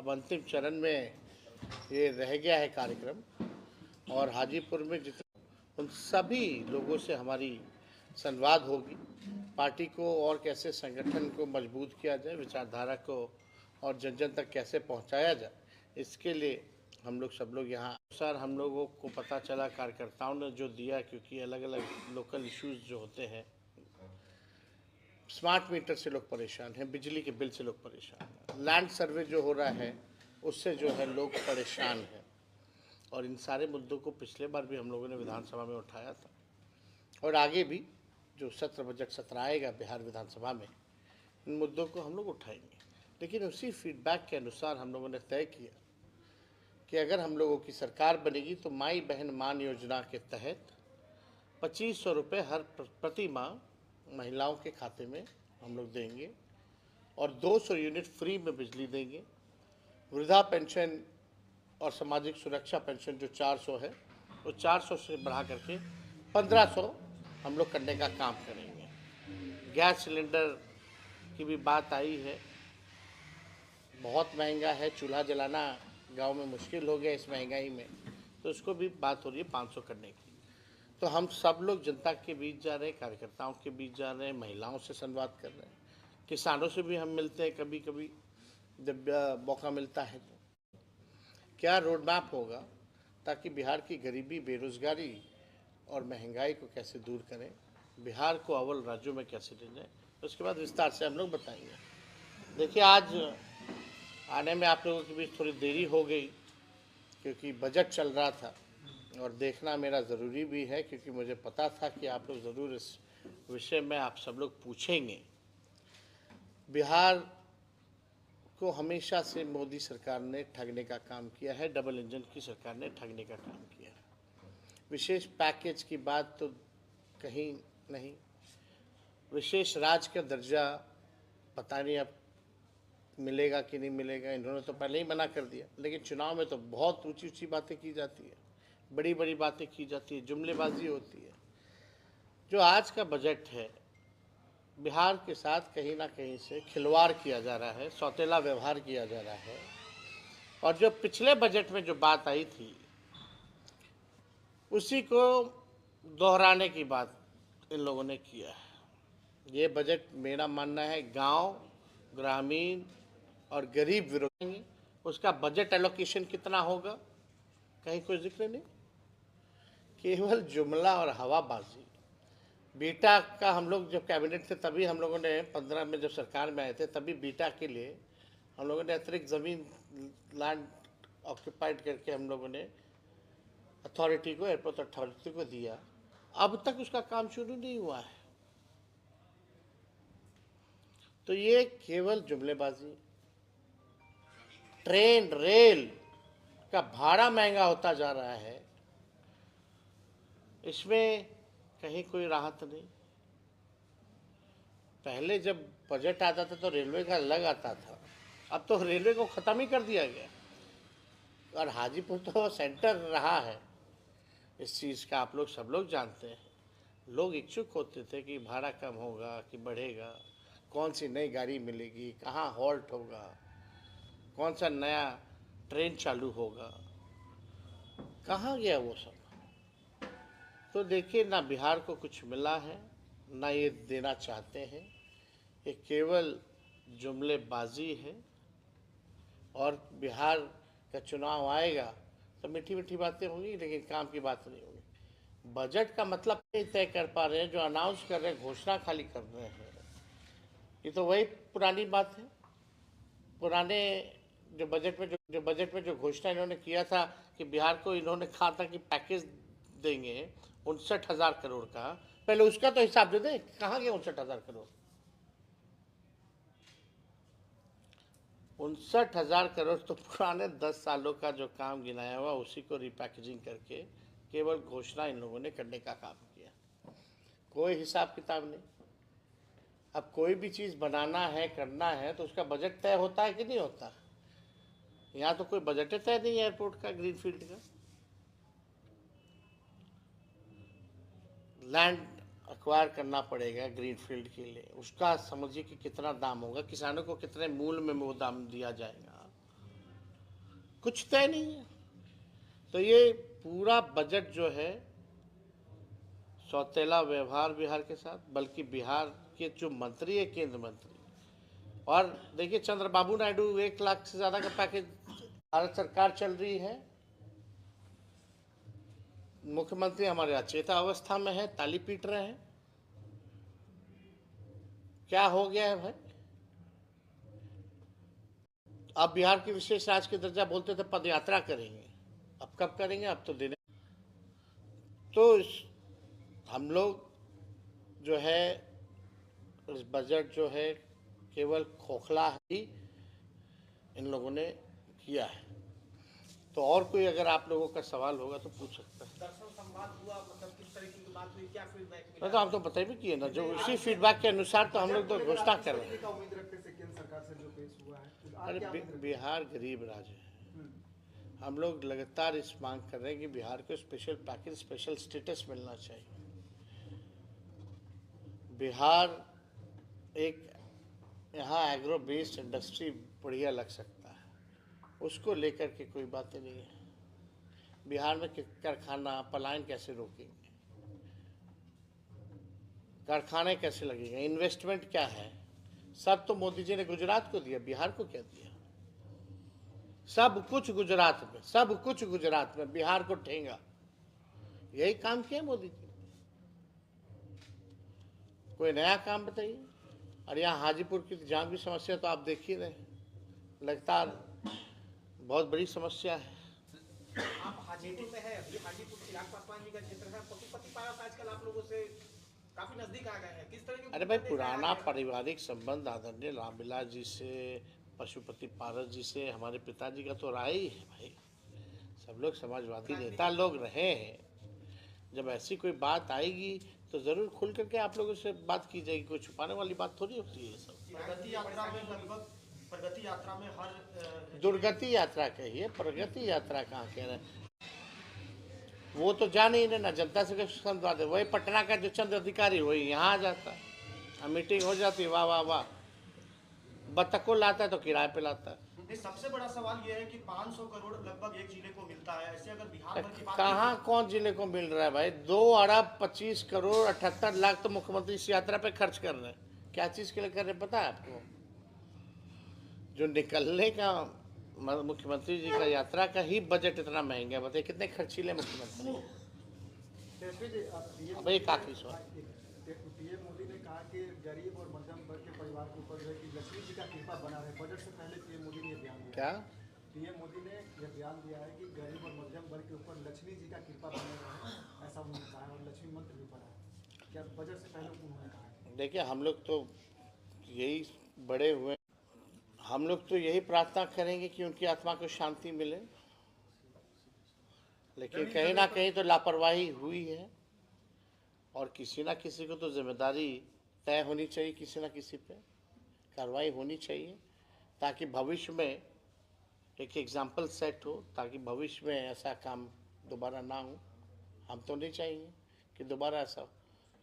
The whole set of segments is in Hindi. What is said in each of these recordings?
अब अंतिम चरण में ये रह गया है कार्यक्रम, और हाजीपुर में जितने उन सभी लोगों से हमारी संवाद होगी। पार्टी को और कैसे संगठन को मजबूत किया जाए, विचारधारा को और जन जन तक कैसे पहुंचाया जाए, इसके लिए हम लोग सब लोग यहाँ सर हम लोगों को पता चला, कार्यकर्ताओं ने जो दिया, क्योंकि अलग अलग लोकल इश्यूज जो होते हैं, स्मार्ट मीटर से लोग परेशान हैं, बिजली के बिल से लोग परेशान हैं, लैंड सर्वे जो हो रहा है उससे जो है लोग परेशान हैं, और इन सारे मुद्दों को पिछले बार भी हम लोगों ने विधानसभा में उठाया था, और आगे भी जो सत्र बजट सत्र आएगा बिहार विधानसभा में, इन मुद्दों को हम लोग उठाएंगे। लेकिन उसी फीडबैक के अनुसार हम लोगों ने तय किया कि अगर हम लोगों की सरकार बनेगी तो माई बहन मान योजना के तहत 2500 रुपये हर प्रति माह महिलाओं के खाते में हम लोग देंगे, और 200 यूनिट फ्री में बिजली देंगे। वृद्धा पेंशन और सामाजिक सुरक्षा पेंशन जो 400 है, वो 400 से बढ़ा करके 1500 हम लोग करने का काम करेंगे। गैस सिलेंडर की भी बात आई है, बहुत महंगा है, चूल्हा जलाना गांव में मुश्किल हो गया इस महंगाई में, तो उसको भी बात हो रही है 500 करने की। तो हम सब लोग जनता के बीच जा रहे हैं, कार्यकर्ताओं के बीच जा रहे हैं, महिलाओं से संवाद कर रहे हैं, किसानों से भी हम मिलते हैं कभी कभी जब मौका मिलता है। तो क्या रोड मैप होगा ताकि बिहार की गरीबी, बेरोजगारी और महंगाई को कैसे दूर करें, बिहार को अव्वल राज्यों में कैसे ले जाएं, उसके बाद विस्तार से हम लोग बताएंगे। देखिए, आज आने में आप लोगों के बीच थोड़ी देरी हो गई क्योंकि बजट चल रहा था, और देखना मेरा ज़रूरी भी है क्योंकि मुझे पता था कि आप लोग ज़रूर इस विषय में आप सब लोग पूछेंगे। बिहार को हमेशा से मोदी सरकार ने ठगने का काम किया है, डबल इंजन की सरकार ने ठगने का काम किया है। विशेष पैकेज की बात तो कहीं नहीं, विशेष राज्य का दर्जा पता नहीं अब मिलेगा कि नहीं मिलेगा, इन्होंने तो पहले ही मना कर दिया। लेकिन चुनाव में तो बहुत ऊंची ऊंची बातें की जाती है, बड़ी बड़ी बातें की जाती है, जुमलेबाजी होती है। जो आज का बजट है, बिहार के साथ कहीं ना कहीं से खिलवाड़ किया जा रहा है, सौतेला व्यवहार किया जा रहा है। और जो पिछले बजट में जो बात आई थी उसी को दोहराने की बात इन लोगों ने किया है। ये बजट मेरा मानना है गांव, ग्रामीण और गरीब विरोधी। उसका बजट एलोकेशन कितना होगा कहीं कोई जिक्र नहीं, केवल जुमला और हवाबाजी। बीटा का हम लोग जब कैबिनेट थे तभी हम लोगों ने 15 में जब सरकार में आए थे तभी बीटा के लिए हम लोगों ने अतिरिक्त ज़मीन लैंड ऑक्यूपाइड करके हम लोगों ने अथॉरिटी को, एयरपोर्ट अथॉरिटी को दिया। अब तक उसका काम शुरू नहीं हुआ है। तो ये केवल जुमलेबाजी। ट्रेन रेल का भाड़ा महंगा होता जा रहा है, इसमें कहीं कोई राहत नहीं। पहले जब बजट आता था तो रेलवे का अलग आता था, अब तो रेलवे को ख़त्म ही कर दिया गया। और हाजीपुर तो सेंटर रहा है इस चीज़ का, आप लोग सब लोग जानते हैं। लोग इच्छुक होते थे कि भाड़ा कम होगा कि बढ़ेगा, कौन सी नई गाड़ी मिलेगी, कहाँ हॉल्ट होगा, कौन सा नया ट्रेन चालू होगा, कहाँ गया वो सब। तो देखिए, ना बिहार को कुछ मिला है, ना ये देना चाहते हैं। ये केवल जुमलेबाजी है। और बिहार का चुनाव आएगा तो मीठी मीठी बातें होंगी लेकिन काम की बात नहीं होगी। बजट का मतलब नहीं तय कर पा रहे हैं, जो अनाउंस कर रहे हैं, घोषणा खाली कर रहे हैं। ये तो वही पुरानी बात है। पुराने जो बजट में जो घोषणा इन्होंने किया था कि बिहार को इन्होंने कहा था कि पैकेज देंगे 59,000 करोड़ का, पहले उसका तो हिसाब दे दें, कहाँ गया 59,000 करोड़। 59,000 करोड़ तो पुराने 10 सालों का जो काम गिनाया हुआ उसी को रिपैकेजिंग करके केवल घोषणा इन लोगों ने करने का काम किया, कोई हिसाब किताब नहीं। अब कोई भी चीज़ बनाना है, करना है, तो उसका बजट तय होता है कि नहीं होता। यहाँ तो कोई बजट तय नहीं है एयरपोर्ट का, ग्रीनफील्ड का। लैंड एक्वायर करना पड़ेगा ग्रीनफील्ड के लिए, उसका समझिए कि कितना दाम होगा, किसानों को कितने मूल्य में वो दाम दिया जाएगा। कुछ तय नहीं है। तो ये पूरा बजट जो है सौतेला व्यवहार बिहार के साथ, बल्कि बिहार के जो मंत्री है, केंद्र मंत्री, और देखिए चंद्रबाबू नायडू 1 लाख से ज़्यादा का पैकेज भारत सरकार चल रही है। मुख्यमंत्री हमारे अचेता अवस्था में है, ताली पीट रहे हैं। क्या हो गया है भाई? अब बिहार की विशेष राज्य के दर्जा बोलते थे पद यात्रा करेंगे, अब कब करेंगे? अब तो देने। तो हम लोग जो है इस बजट जो है केवल खोखला ही इन लोगों ने किया है। तो और कोई अगर आप लोगों का सवाल होगा तो पूछ सकते हैं। दर्शन संवाद हुआ, मतलब किस तरीके की बात हुई, क्या फीडबैक मिला? तो हम तो बता भी किए ना, जो उसी फीडबैक के अनुसार तो हम लोग तो घोषणा कर रहे हैं। उम्मीद रखते थे केंद्र सरकार से जो पेश हुआ है। अरे बिहार गरीब राज्य है, हम लोग लगातार इस मांग कर रहे हैं कि बिहार को स्पेशल पैकेज, स्पेशल स्टेटस मिलना चाहिए। बिहार एक यहाँ एग्रो बेस्ड इंडस्ट्री बढ़िया लग सकता है, उसको लेकर के कोई बातें नहीं है। बिहार में कारखाना पलायन कैसे रोकेंगे, कारखाने कैसे लगेंगे, इन्वेस्टमेंट क्या है? सब तो मोदी जी ने गुजरात को दिया, बिहार को क्या दिया? सब कुछ गुजरात में, सब कुछ गुजरात में, बिहार को ठेंगा। यही काम किया मोदी जी। कोई नया काम बताइए। और यहाँ हाजीपुर की जाम की समस्या तो आप देख ही रहे, लगातार बहुत बड़ी समस्या है। आप हाजीपुर में है, अभी हाजीपुर चिराग पासवान जी का क्षेत्र है। पशुपति पारस आजकल आप लोगों से काफी नजदीक आ गए हैं, किस तरह के? अरे भाई, पुराना पारिवारिक संबंध आदरणीय रामविलास जी से, पशुपति पारस जी से हमारे पिताजी का तो रहा ही है भाई। सब लोग समाजवादी नेता लोग रहे हैं। जब ऐसी कोई बात आएगी तो जरूर खुल करके आप लोगों से बात की जाएगी, कोई छुपाने वाली बात थोड़ी होती है। सब प्रगति यात्रा में लगभग, प्रगति यात्रा में हर दुर्गति यात्रा कहिए, प्रगति यात्रा कहाँ कह रहे हैं? वो तो जा नहीं रहे ना, जनता से कैसे समझवा दे। वही पटना का जो चंद अधिकारी वही यहाँ आ जाता है, मीटिंग हो जाती है, वाह वाह वाह, बतख को लाता है तो किराए पे लाता है। सबसे बड़ा सवाल यह है कि 500 करोड़ लगभग एक जिले को मिलता है, ऐसे अगर बिहार भर की बात कहाँ कौन जिले को मिल रहा है भाई? 2 अरब 25 करोड़ 78 लाख तो मुख्यमंत्री इस यात्रा पे खर्च कर रहे हैं। क्या चीज के लिए कर रहे हैं पता है आपको? जो निकलने का मुख्यमंत्री जी का यात्रा का ही बजट इतना महंगा है, बताइए कितने खर्चीले मुख्यमंत्री। भाई काफी सवाल। पीएम मोदी ने कहा कि गरीब और मध्यम वर्ग के परिवार के ऊपर जो है कि लक्ष्मी जी का कृपा बना है। बजट से पहले पीएम मोदी ने यह बयान दिया। क्या पीएम मोदी ने यह बयान दिया है कि गरीब और मध्यम वर्ग के ऊपर लक्ष्मी जी का कृपा बने रहे, ऐसा उन्होंने कहा है, और लक्ष्मी मंत्र भी पढ़ा है। क्या बजट से पहले उन्होंने कहा है? देखिए, हम लोग तो यही बड़े हुए, हम लोग तो यही प्रार्थना करेंगे कि उनकी आत्मा को शांति मिले, लेकिन कहीं ना कहीं तो लापरवाही हुई है, और किसी ना किसी को तो जिम्मेदारी तय होनी चाहिए, किसी ना किसी पे कार्रवाई होनी चाहिए, ताकि भविष्य में एक एग्जाम्पल सेट हो, ताकि भविष्य में ऐसा काम दोबारा ना हो। हम तो नहीं चाहेंगे कि दोबारा ऐसा हो,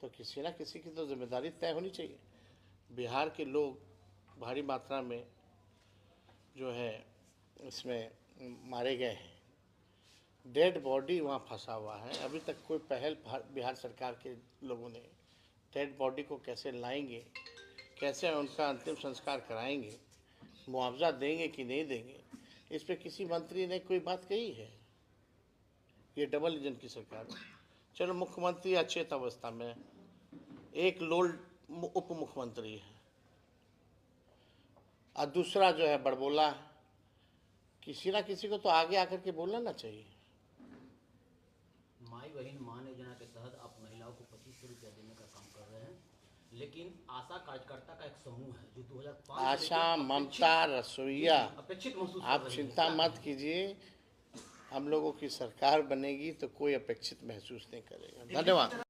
तो किसी ना किसी की तो जिम्मेदारी तय होनी चाहिए। बिहार के लोग भारी मात्रा में जो है इसमें मारे गए हैं, डेड बॉडी वहाँ फंसा हुआ है। अभी तक कोई पहल बिहार सरकार के लोगों ने डेड बॉडी को कैसे लाएंगे, कैसे उनका अंतिम संस्कार कराएंगे, मुआवजा देंगे कि नहीं देंगे, इस पे किसी मंत्री ने कोई बात कही है? ये डबल इंजन की सरकार है। चलो, मुख्यमंत्री अचेत अवस्था में, एक लोल उप मुख्यमंत्री है, और दूसरा जो है बड़बोला है। किसी ना किसी को तो आगे आकर के बोलना ना चाहिए। माई बहन मान योजना के तहत आप महिलाओं को 2500 रुपया देने का काम कर रहे हैं, लेकिन आशा कार्यकर्ता का एक समूह है जो 2005 आशा, ममता, रसोईया, अपेक्षित महसूस कर आप रही है। चिंता मत कीजिए, हम लोगों की सरकार बनेगी तो कोई अपेक्षित महसूस नहीं करेगा। धन्यवाद।